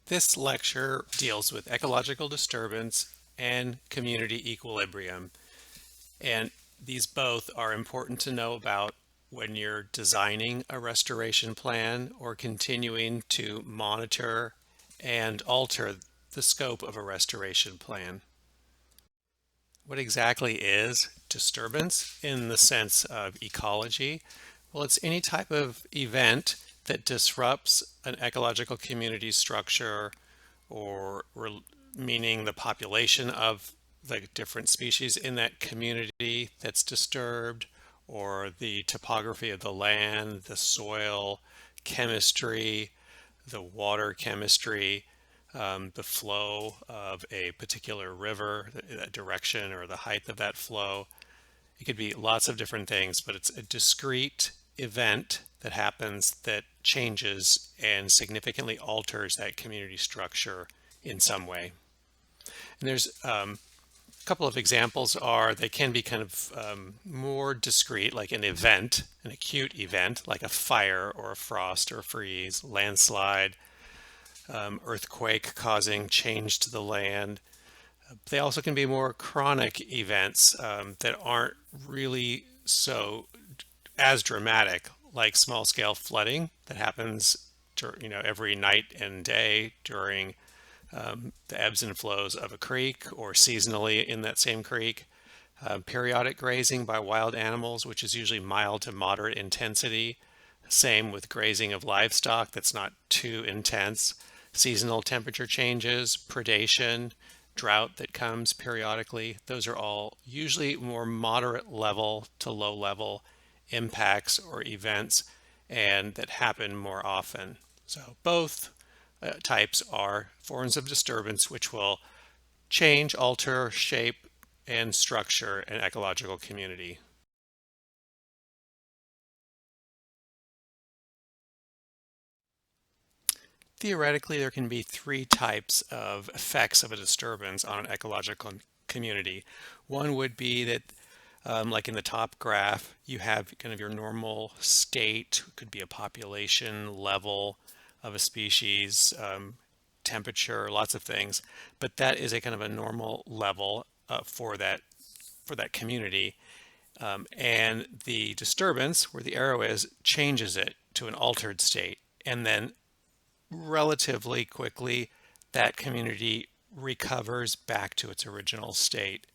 This lecture deals with ecological disturbance and community equilibrium, and these both are important to know about when you're designing a restoration plan or continuing to monitor and alter the scope of a restoration plan. What exactly is disturbance in the sense of ecology? Well, it's any type of event that disrupts an ecological community structure or meaning the population of the different species in that community that's disturbed, or the topography of the land, the soil chemistry, the water chemistry, the flow of a particular river, the direction or the height of that flow. It could be lots of different things, but it's a discrete event that happens that changes and significantly alters that community structure in some way. And there's a couple of examples are they can be kind of more discrete, like an event, an acute event, like a fire or a frost or a freeze, landslide, earthquake causing change to the land. They also can be more chronic events that aren't really so as dramatic, like small scale flooding that happens every night and day during the ebbs and flows of a creek or seasonally in that same creek. Periodic grazing by wild animals, which is usually mild to moderate intensity. Same with grazing of livestock that's not too intense. Seasonal temperature changes, predation, drought that comes periodically. Those are all usually more moderate level to low level impacts or events and that happen more often. So both types are forms of disturbance which will change, alter, shape, and structure an ecological community. Theoretically, there can be three types of effects of a disturbance on an ecological community. One would be that, like in the top graph, you have kind of your normal state, could be a population level of a species, temperature, lots of things, but that is a kind of a normal level for that community. And the disturbance, where the arrow is, changes it to an altered state, and then relatively quickly that community recovers back to its original state.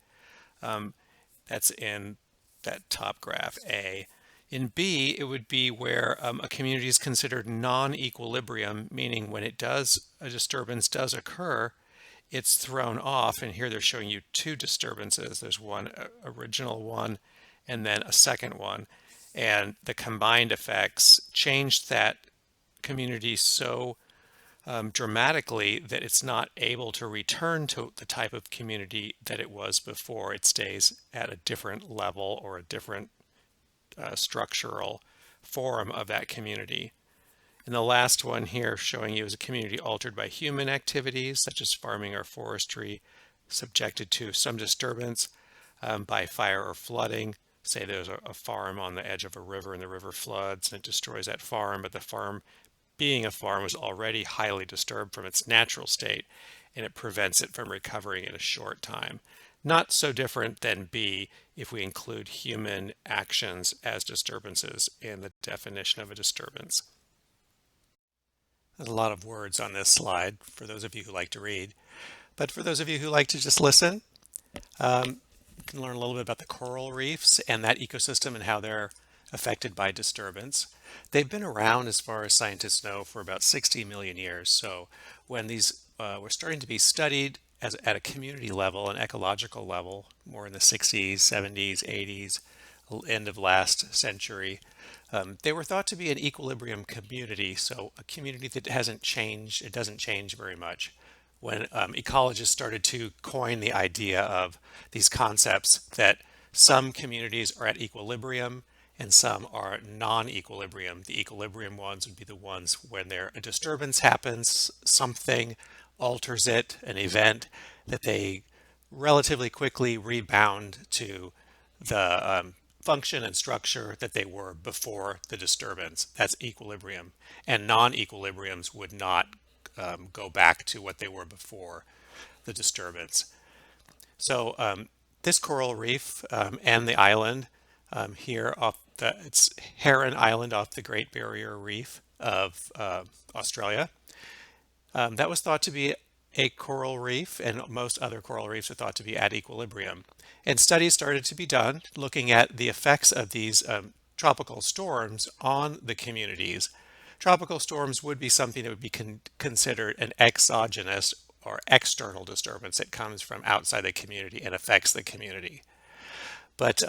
That's in that top graph A. In B, it would be where a community is considered non-equilibrium, meaning when a disturbance does occur, it's thrown off. And here they're showing you two disturbances. There's one original one and then a second one. And the combined effects changed that community so dramatically that it's not able to return to the type of community that it was before. It stays at a different level or a different structural form of that community. And the last one here showing you is a community altered by human activities such as farming or forestry, subjected to some disturbance by fire or flooding. Say there's a farm on the edge of a river and the river floods and it destroys that farm, but the farm being a farm was already highly disturbed from its natural state and it prevents it from recovering in a short time. Not so different than B if we include human actions as disturbances in the definition of a disturbance. There's a lot of words on this slide for those of you who like to read, but for those of you who like to just listen, you can learn a little bit about the coral reefs and that ecosystem and how they're affected by disturbance. They've been around, as far as scientists know, for about 60 million years. So when these were starting to be studied at a community level, an ecological level, more in the 60s, 70s, 80s, end of last century, they were thought to be an equilibrium community. So a community that hasn't changed, it doesn't change very much. When ecologists started to coin the idea of these concepts that some communities are at equilibrium and some are non-equilibrium. The equilibrium ones would be the ones when a disturbance happens, something alters it, an event, that they relatively quickly rebound to the function and structure that they were before the disturbance. That's equilibrium. And non-equilibriums would not go back to what they were before the disturbance. So this coral reef and the island here off it's Heron Island off the Great Barrier Reef of Australia. That was thought to be a coral reef, and most other coral reefs are thought to be at equilibrium. And studies started to be done looking at the effects of these tropical storms on the communities. Tropical storms would be something that would be considered an exogenous or external disturbance that comes from outside the community and affects the community. But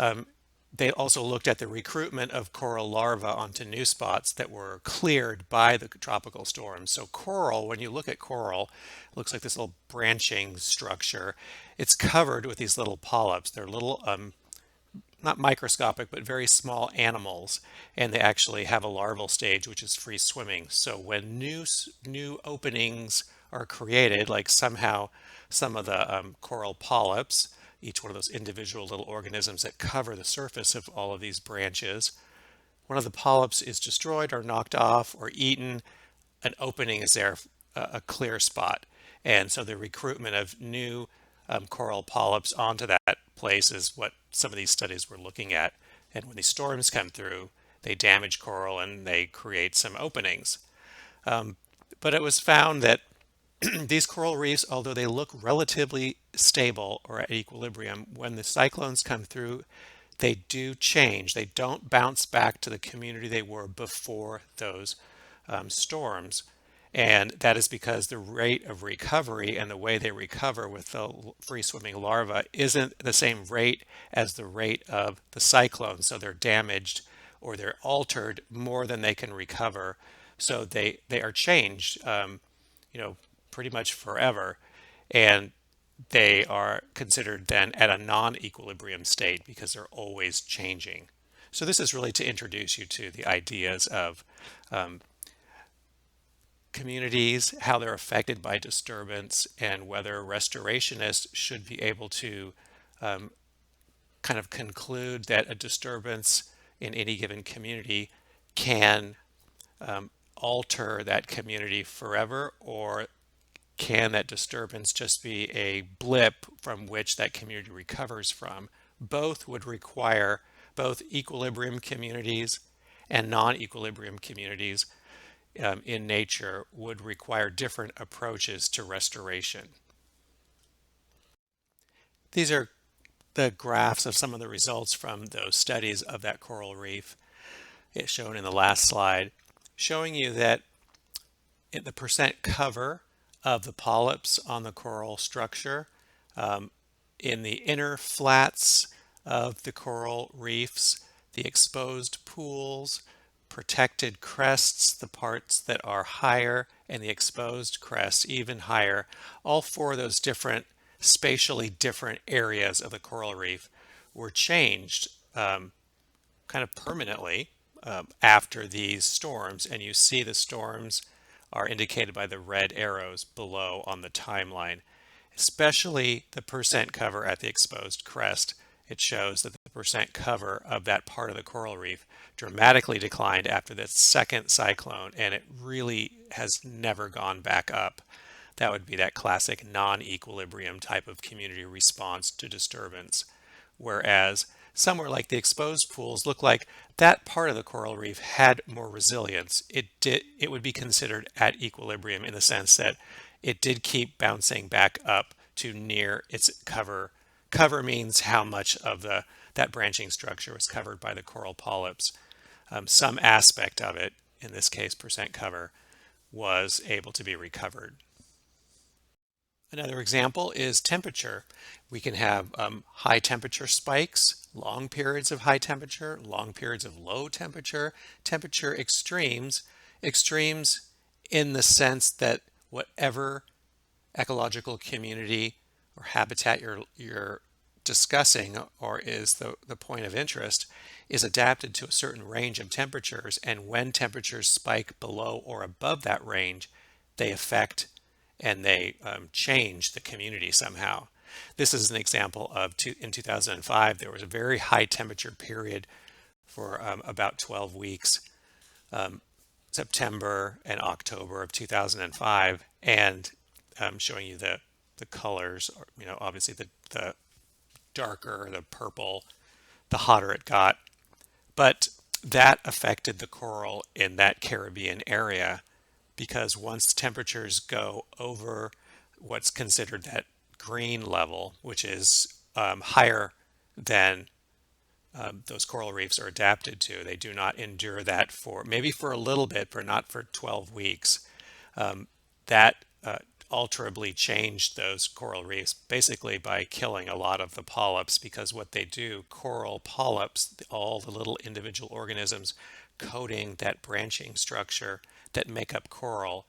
they also looked at the recruitment of coral larvae onto new spots that were cleared by the tropical storms. So coral, when you look at coral, it looks like this little branching structure. It's covered with these little polyps. They're little, not microscopic, but very small animals, and they actually have a larval stage, which is free swimming. So when new openings are created, like somehow some of the coral polyps, each one of those individual little organisms that cover the surface of all of these branches, one of the polyps is destroyed or knocked off or eaten, an opening is there, a clear spot. And so the recruitment of new coral polyps onto that place is what some of these studies were looking at. And when these storms come through, they damage coral and they create some openings. But it was found that these coral reefs, although they look relatively stable or at equilibrium, when the cyclones come through, they do change. They don't bounce back to the community they were before those storms. And that is because the rate of recovery and the way they recover with the free swimming larvae isn't the same rate as the rate of the cyclone. So they're damaged or they're altered more than they can recover. So they are changed, pretty much forever. And they are considered then at a non-equilibrium state because they're always changing. So this is really to introduce you to the ideas of communities, how they're affected by disturbance, and whether restorationists should be able to kind of conclude that a disturbance in any given community can alter that community forever, or can that disturbance just be a blip from which that community recovers from? Both would require both equilibrium communities and non-equilibrium communities in nature would require different approaches to restoration. These are the graphs of some of the results from those studies of that coral reef. It's shown in the last slide, showing you that the percent cover of the polyps on the coral structure in the inner flats of the coral reefs, the exposed pools, protected crests, the parts that are higher, and the exposed crests even higher, all four of those different spatially different areas of the coral reef were changed kind of permanently after these storms. And you see the storms are indicated by the red arrows below on the timeline, especially the percent cover at the exposed crest. It shows that the percent cover of that part of the coral reef dramatically declined after the second cyclone, and it really has never gone back up. That would be that classic non-equilibrium type of community response to disturbance. Whereas somewhere like the exposed pools look like that part of the coral reef had more resilience. It would be considered at equilibrium in the sense that it did keep bouncing back up to near its cover. Cover means how much of that branching structure was covered by the coral polyps. Some aspect of it, in this case percent cover, was able to be recovered. Another example is temperature. We can have high temperature spikes, long periods of high temperature, long periods of low temperature, temperature extremes, extremes in the sense that whatever ecological community or habitat you're discussing or is the point of interest is adapted to a certain range of temperatures, and when temperatures spike below or above that range, they affect and they change the community somehow. This is an example of in 2005 there was a very high temperature period for about 12 weeks. September and October of 2005, and showing you the colors. Obviously the darker the purple, the hotter it got. But that affected the coral in that Caribbean area because once temperatures go over what's considered that green level, which is higher than those coral reefs are adapted to, they do not endure that for maybe for a little bit, but not for 12 weeks. That alterably changed those coral reefs basically by killing a lot of the polyps because what they do, coral polyps, all the little individual organisms coating that branching structure that make up coral,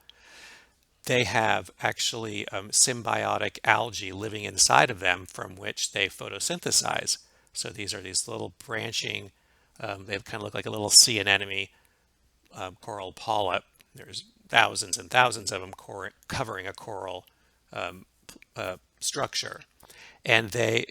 they have actually symbiotic algae living inside of them from which they photosynthesize. So these are these little branching, they kind of look like a little sea anemone coral polyp. There's thousands and thousands of them covering a coral structure, and they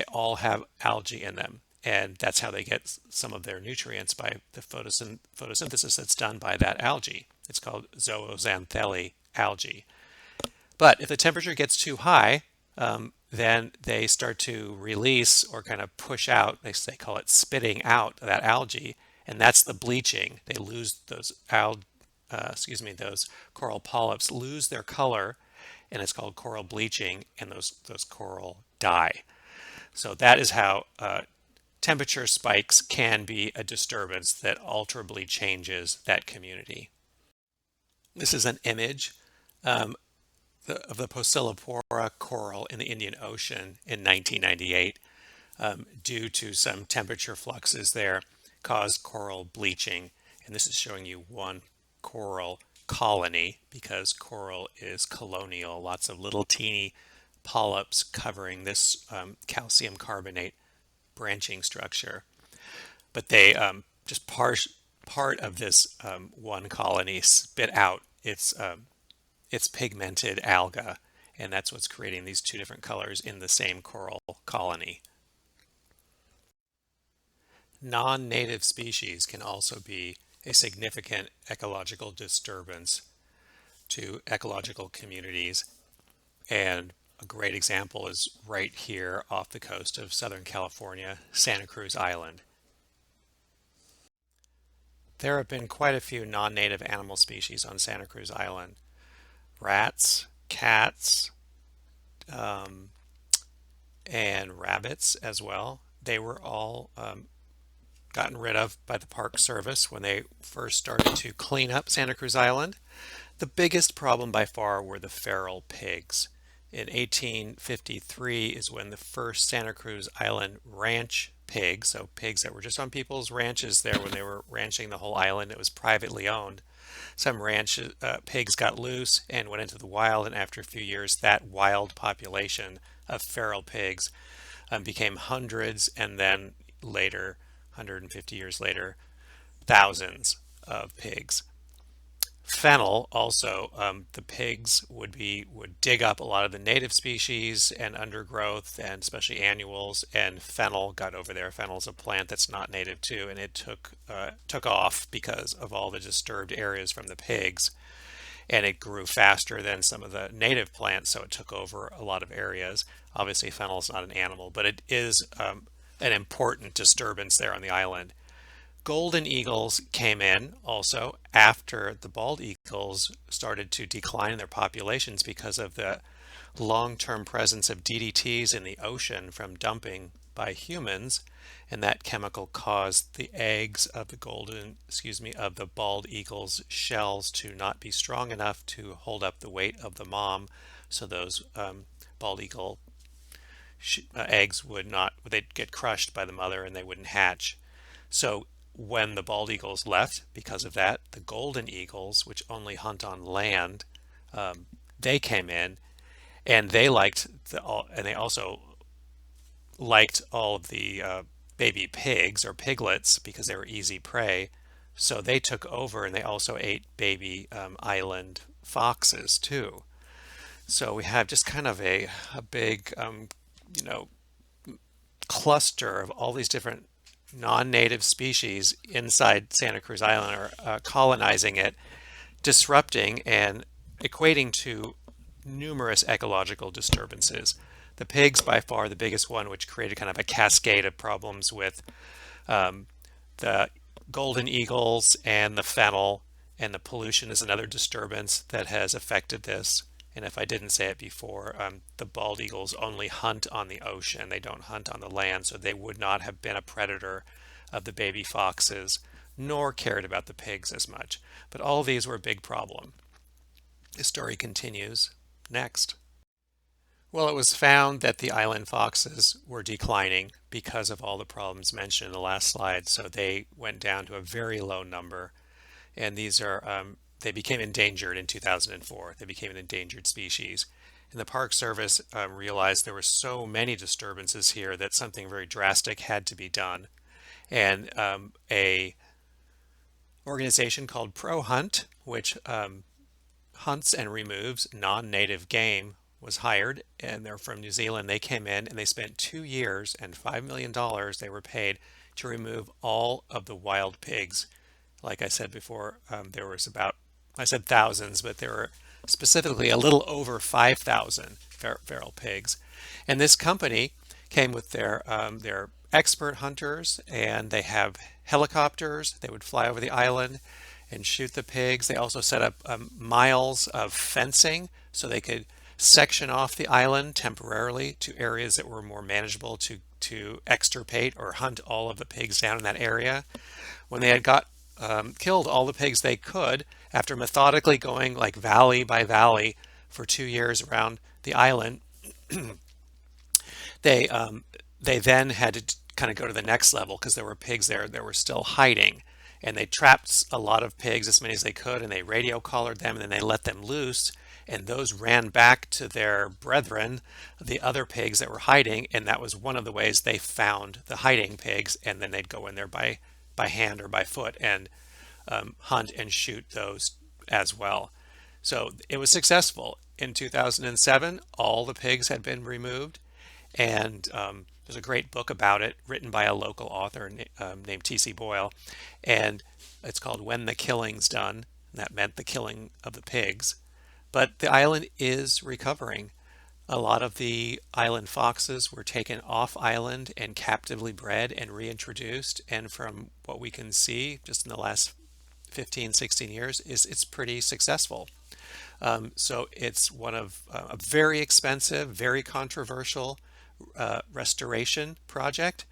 all have algae in them, and that's how they get some of their nutrients by the photosynthesis that's done by that algae. It's called zooxanthellae algae. But if the temperature gets too high, then they start to release or kind of push out, they call it spitting out that algae, and that's the bleaching. They lose those coral polyps lose their color, and it's called coral bleaching, and those coral die. So that is how temperature spikes can be a disturbance that alterably changes that community. This is an image um, of the Poecilipora coral in the Indian Ocean in 1998, due to some temperature fluxes there caused coral bleaching. And this is showing you one coral colony because coral is colonial, lots of little teeny polyps covering this calcium carbonate branching structure. But they just part of this one colony spit out its pigmented alga, and that's what's creating these two different colors in the same coral colony. Non-native species can also be a significant ecological disturbance to ecological communities, and a great example is right here off the coast of Southern California, Santa Cruz Island. There have been quite a few non-native animal species on Santa Cruz Island. Rats, cats, um, and rabbits as well. They were all gotten rid of by the Park Service when they first started to clean up Santa Cruz Island. The biggest problem by far were the feral pigs. In 1853 is when the first Santa Cruz Island ranch pigs, so pigs that were just on people's ranches there when they were ranching the whole island, it was privately owned. Some ranch pigs got loose and went into the wild, and after a few years, that wild population of feral pigs became hundreds, and then later, 150 years later, thousands of pigs. Fennel also, the pigs would dig up a lot of the native species and undergrowth, and especially annuals, and fennel got over there. Fennel is a plant that's not native too, and it took off because of all the disturbed areas from the pigs, and it grew faster than some of the native plants, so it took over a lot of areas. Obviously, fennel is not an animal, but it is an important disturbance there on the island. Golden eagles came in also after the bald eagles started to decline in their populations because of the long-term presence of DDTs in the ocean from dumping by humans, and that chemical caused the eggs of the bald eagle's shells to not be strong enough to hold up the weight of the mom, so those bald eagle eggs they'd get crushed by the mother and they wouldn't hatch. So when the bald eagles left, because of that, the golden eagles, which only hunt on land, they came in, and they also liked all of the baby pigs or piglets because they were easy prey. So they took over, and they also ate baby island foxes too. So we have just kind of a big, you know, cluster of all these different non-native species inside Santa Cruz Island are colonizing it, disrupting and equating to numerous ecological disturbances. The pigs, by far the biggest one, which created kind of a cascade of problems with um, the golden eagles and the fennel, and the pollution is another disturbance that has affected this. And if I didn't say it before, the bald eagles only hunt on the ocean. They don't hunt on the land, so they would not have been a predator of the baby foxes, nor cared about the pigs as much. But all of these were a big problem. The story continues next. Well, it was found that the island foxes were declining because of all the problems mentioned in the last slide. So they went down to a very low number, and they became endangered in 2004. They became an endangered species. And the Park Service realized there were so many disturbances here that something very drastic had to be done. And a organization called Pro Hunt, which hunts and removes non-native game, was hired, and they're from New Zealand. They came in and they spent 2 years and $5 million they were paid to remove all of the wild pigs. Like I said before, there was about, I said thousands, but there were specifically a little over 5,000 feral pigs. And this company came with their expert hunters, and they have helicopters. They would fly over the island and shoot the pigs. They also set up miles of fencing so they could section off the island temporarily to areas that were more manageable to extirpate or hunt all of the pigs down in that area. When they had killed all the pigs they could, after methodically going like valley by valley for 2 years around the island, they they then had to kind of go to the next level because there were pigs there that were still hiding. And they trapped a lot of pigs, as many as they could, and they radio collared them, and then they let them loose. And those ran back to their brethren, the other pigs that were hiding, and that was one of the ways they found the hiding pigs. And then they'd go in there by hand or by foot and hunt and shoot those as well. So it was successful. In 2007, all the pigs had been removed, and there's a great book about it written by a local author named T.C. Boyle, and it's called When the Killing's Done. And that meant the killing of the pigs. But the island is recovering. A lot of the island foxes were taken off island and captively bred and reintroduced. And from what we can see just in the last 15, 16 years, it's pretty successful. So it's one of a very expensive, very controversial restoration project,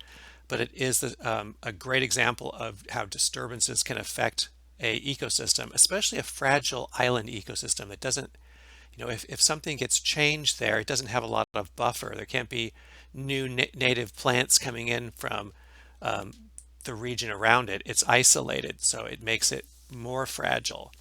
but it is a great example of how disturbances can affect a ecosystem, especially a fragile island ecosystem that doesn't, if something gets changed there, it doesn't have a lot of buffer. There can't be new native plants coming in from the region around it. It's isolated, so it makes it more fragile.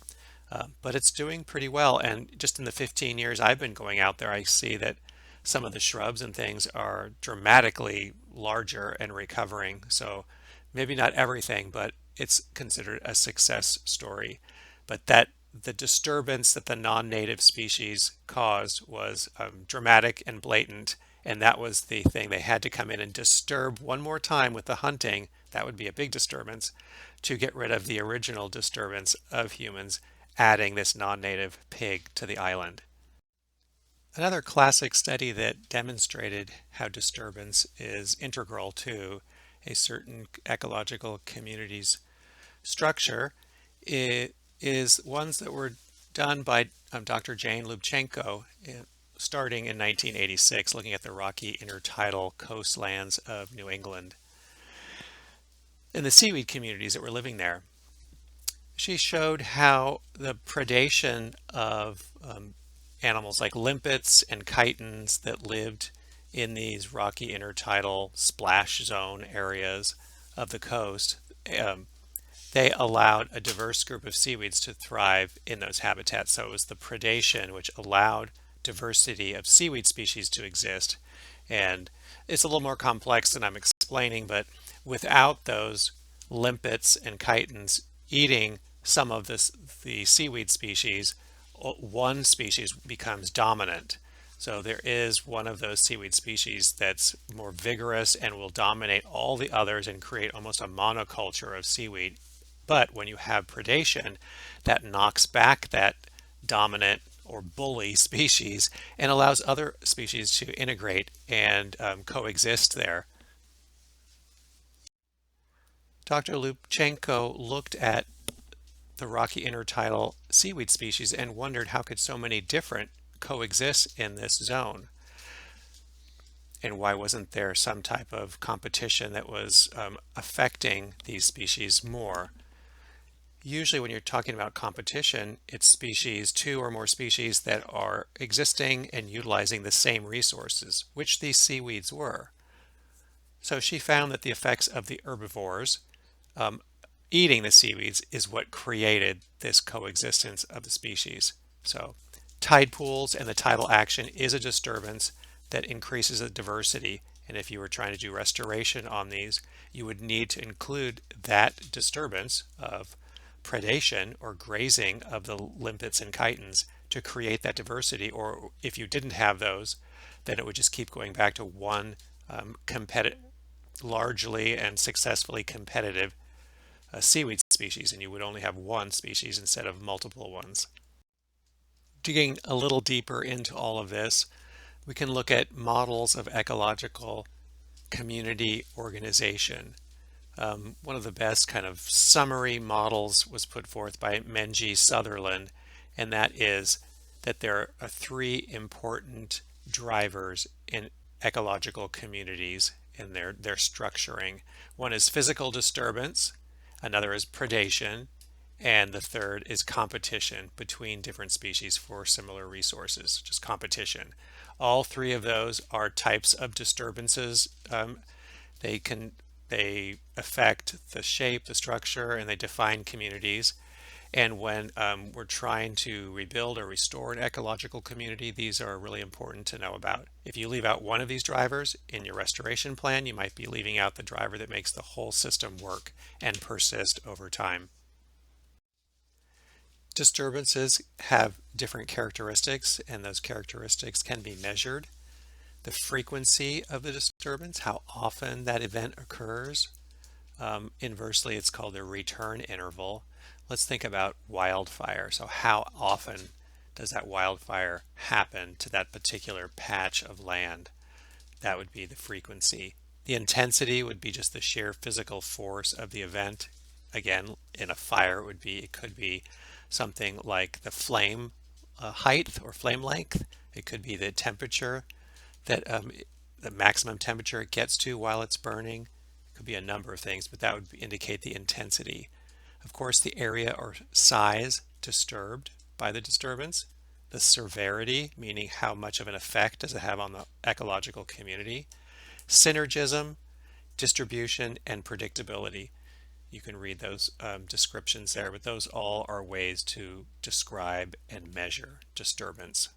But it's doing pretty well. And just in the 15 years I've been going out there, I see that some of the shrubs and things are dramatically larger and recovering. So maybe not everything, but it's considered a success story. But that the disturbance that the non-native species caused was dramatic and blatant. And that was the thing. They had to come in and disturb one more time with the hunting. That would be a big disturbance to get rid of the original disturbance of humans adding this non-native pig to the island. Another classic study that demonstrated how disturbance is integral to a certain ecological community's structure is ones that were done by Dr. Jane Lubchenco starting in 1986, looking at the rocky intertidal coastlands of New England and the seaweed communities that were living there. She showed how the predation of animals like limpets and chitons that lived in these rocky intertidal splash zone areas of the coast, they allowed a diverse group of seaweeds to thrive in those habitats. So it was the predation which allowed diversity of seaweed species to exist. And it's a little more complex than I'm explaining, but without those limpets and chitons eating some of the seaweed species, one species becomes dominant. So there is one of those seaweed species that's more vigorous and will dominate all the others and create almost a monoculture of seaweed. But when you have predation, that knocks back that dominant or bully species and allows other species to integrate and coexist there. Dr. Lubchenko looked at the rocky intertidal seaweed species and wondered how could so many different coexist in this zone, and why wasn't there some type of competition that was affecting these species more. Usually when you're talking about competition, it's species, two or more species that are existing and utilizing the same resources, which these seaweeds were. So she found that the effects of the herbivores um, eating the seaweeds is what created this coexistence of the species. So tide pools and the tidal action is a disturbance that increases the diversity. And if you were trying to do restoration on these, you would need to include that disturbance of predation or grazing of the limpets and chitons to create that diversity. Or if you didn't have those, then it would just keep going back to one competitive, largely and successfully competitive seaweed species, and you would only have one species instead of multiple ones. Digging a little deeper into all of this, we can look at models of ecological community organization. One of the best kind of summary models was put forth by Menji Sutherland, and that is that there are three important drivers in ecological communities in their structuring. One is physical disturbance, another is predation, and the third is competition between different species for similar resources, just competition. All three of those are types of disturbances. They can they affect the shape, the structure, and they define communities. And when we're trying to rebuild or restore an ecological community, these are really important to know about. If you leave out one of these drivers in your restoration plan, you might be leaving out the driver that makes the whole system work and persist over time. Disturbances have different characteristics, and those characteristics can be measured. The frequency of the disturbance, how often that event occurs. Inversely, it's called the return interval. Let's think about wildfire. So how often does that wildfire happen to that particular patch of land? That would be the frequency. The intensity would be just the sheer physical force of the event. Again, in a fire, it could be something like the flame height or flame length. It could be the temperature that the maximum temperature it gets to while it's burning. It could be a number of things, but that would indicate the intensity. Of course, the area or size disturbed by the disturbance, the severity, meaning how much of an effect does it have on the ecological community, synergism, distribution, and predictability. You can read those descriptions there, but those all are ways to describe and measure disturbance.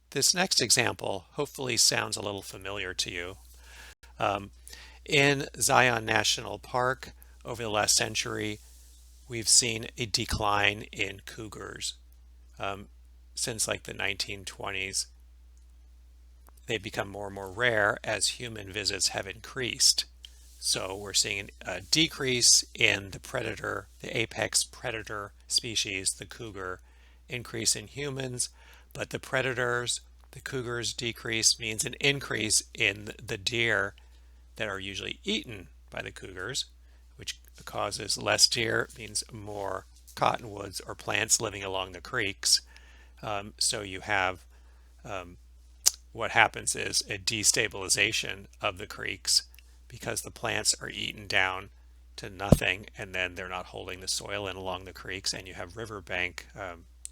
This next example hopefully sounds a little familiar to you. In Zion National Park, over the last century, we've seen a decline in cougars. Since like the 1920s, they've become more and more rare as human visits have increased. So we're seeing a decrease in the predator, the apex predator species, the cougar, increase in humans, but the predators, the cougars decrease means an increase in the deer that are usually eaten by the cougars, which causes less deer, means more cottonwoods or plants living along the creeks. So you have what happens is a destabilization of the creeks because the plants are eaten down to nothing, and then they're not holding the soil in along the creeks, and you have riverbank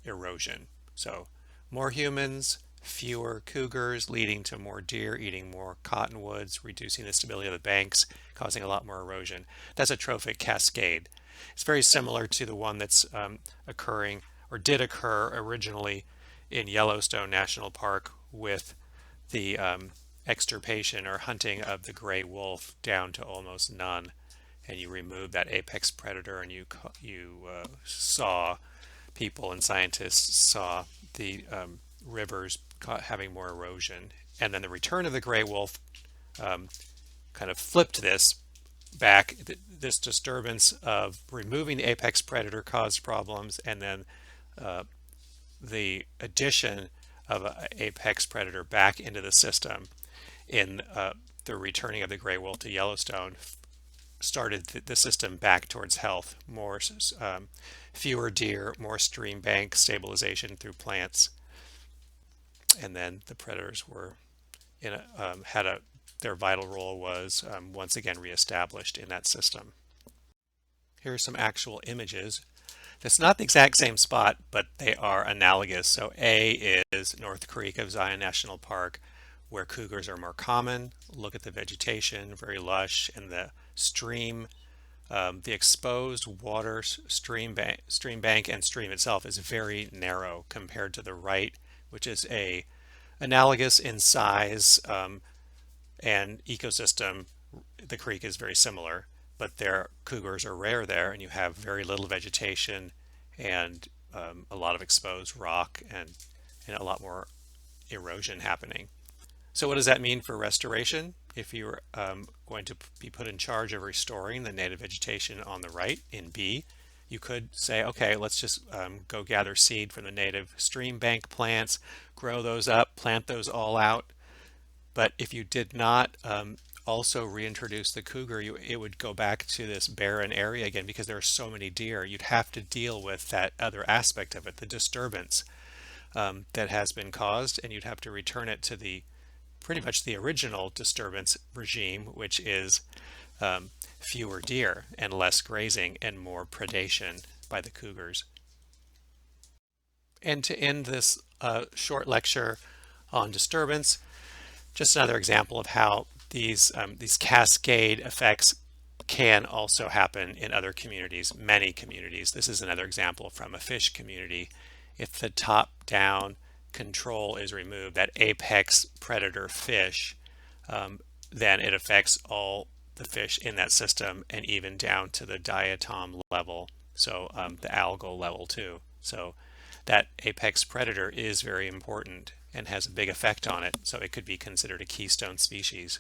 erosion. So more humans, fewer cougars, leading to more deer eating more cottonwoods, reducing the stability of the banks, causing a lot more erosion. That's a trophic cascade. It's very similar to the one that's occurring or did occur originally in Yellowstone National Park with the extirpation or hunting of the gray wolf down to almost none, and you remove that apex predator, and you saw people and scientists saw the rivers having more erosion. And then the return of the gray wolf kind of flipped this back. This disturbance of removing the apex predator caused problems, and then the addition of an apex predator back into the system in the returning of the gray wolf to Yellowstone started the system back towards health. More fewer deer, more stream bank stabilization through plants, and then the predators were in their vital role was once again reestablished in that system. Here are some actual images. That's not the exact same spot, but they are analogous. So A is North Creek of Zion National Park, where cougars are more common. Look at the vegetation, very lush, and the stream, the exposed water stream bank and stream itself is very narrow compared to the right, which is analogous in size and ecosystem. The creek is very similar, but their cougars are rare there, and you have very little vegetation and a lot of exposed rock and a lot more erosion happening. So what does that mean for restoration? If you're going to be put in charge of restoring the native vegetation on the right in B, you could say, okay, let's just go gather seed from the native stream bank plants, grow those up, plant those all out. But if you did not also reintroduce the cougar, it would go back to this barren area again because there are so many deer. You'd have to deal with that other aspect of it, the disturbance that has been caused, and you'd have to return it to pretty much the original disturbance regime, which is fewer deer and less grazing and more predation by the cougars. And to end this short lecture on disturbance, just another example of how these cascade effects can also happen in other communities, many communities. This is another example from a fish community. If the top-down control is removed, that apex predator fish, then it affects all the fish in that system and even down to the diatom level, so the algal level too. So that apex predator is very important and has a big effect on it, so it could be considered a keystone species.